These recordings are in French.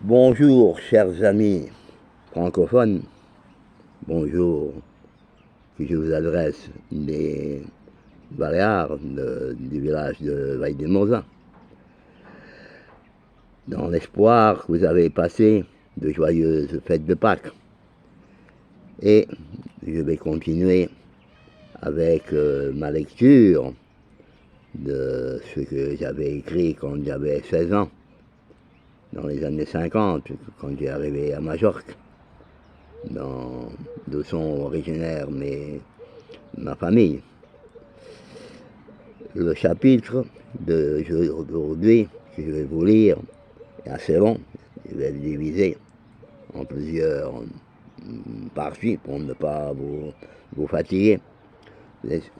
Bonjour, chers amis francophones. Bonjour, que je vous adresse des Baléares, du village de Vaille-des-Mauzins. Dans l'espoir que vous avez passé de joyeuses fêtes de Pâques. Et je vais continuer avec ma lecture de ce que j'avais écrit quand j'avais 16 ans, dans les années 50, quand j'ai arrivé à Majorque, d'où sont originaires ma famille. Le chapitre d'aujourd'hui que je vais vous lire est assez long. Je vais le diviser en plusieurs parties pour ne pas vous fatiguer.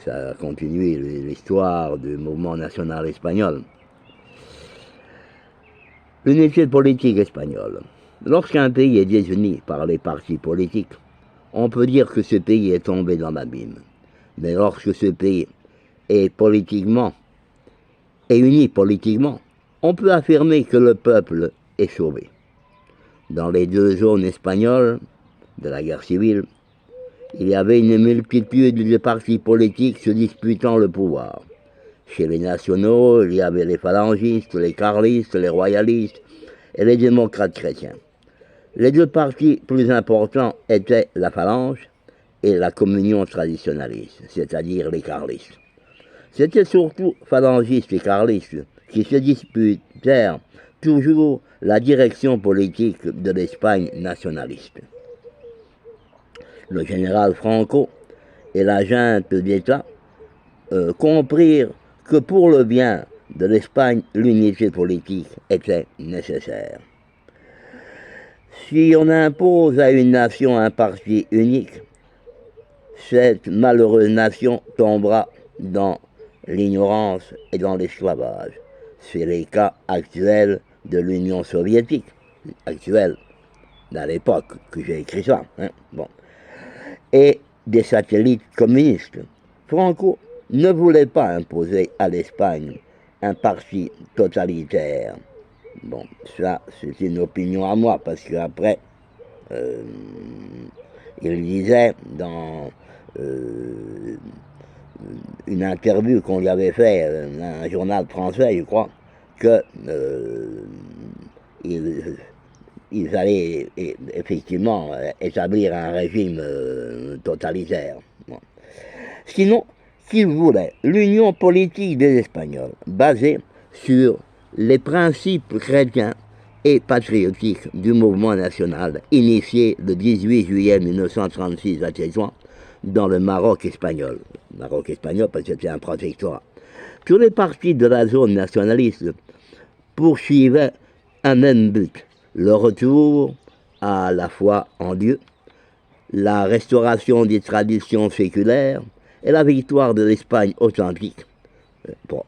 Ça continue l'histoire du mouvement national espagnol. L'unité politique espagnole. Lorsqu'un pays est désuni par les partis politiques, on peut dire que ce pays est tombé dans l'abîme. Mais lorsque ce pays est uni politiquement, on peut affirmer que le peuple est sauvé. Dans les deux zones espagnoles de la guerre civile, il y avait une multitude de partis politiques se disputant le pouvoir. Chez les nationaux, il y avait les phalangistes, les carlistes, les royalistes et les démocrates chrétiens. Les deux partis plus importants étaient la phalange et la communion traditionnaliste, c'est-à-dire les carlistes. C'étaient surtout phalangistes et carlistes qui se disputèrent toujours la direction politique de l'Espagne nationaliste. Le général Franco et la junte d'État comprirent que pour le bien de l'Espagne, l'unité politique était nécessaire. Si on impose à une nation un parti unique, cette malheureuse nation tombera dans l'ignorance et dans l'esclavage. C'est le cas actuel de l'Union soviétique, actuelle, dans l'époque que j'ai écrit ça. Et des satellites communistes. Franco ne voulait pas imposer à l'Espagne un parti totalitaire. Bon, ça, c'est une opinion à moi, parce qu'après, il disait dans une interview qu'on lui avait fait dans un journal français, je crois, que ils allaient effectivement établir un régime totalitaire. Bon. Sinon, qu'ils voulaient l'union politique des Espagnols, basée sur les principes chrétiens et patriotiques du mouvement national, initié le 18 juillet 1936 à Tétouan, dans le Maroc espagnol. Maroc espagnol parce que c'était un protectorat. Tous les partis de la zone nationaliste poursuivaient un même but, le retour à la foi en Dieu, la restauration des traditions séculaires et la victoire de l'Espagne authentique pour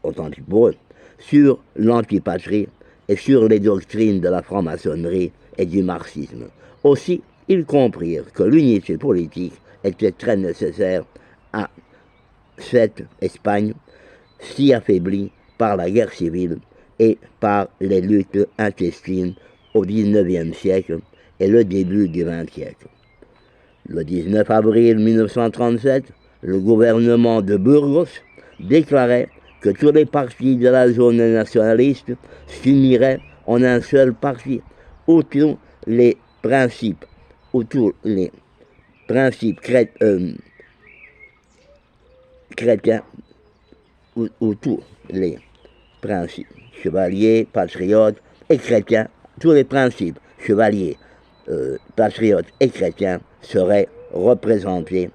eux, sur l'antipatrie et sur les doctrines de la franc-maçonnerie et du marxisme. Aussi, ils comprirent que l'unité politique était très nécessaire à cette Espagne si affaiblie par la guerre civile et par les luttes intestines au XIXe siècle et le début du XXe siècle. Le 19 avril 1937, le gouvernement de Burgos déclarait que tous les partis de la zone nationaliste s'uniraient en un seul parti, où tous les principes chrétiens, où tous les principes chevaliers, patriotes et chrétiens, tous les principes chevaliers, patriotes et chrétiens seraient représentés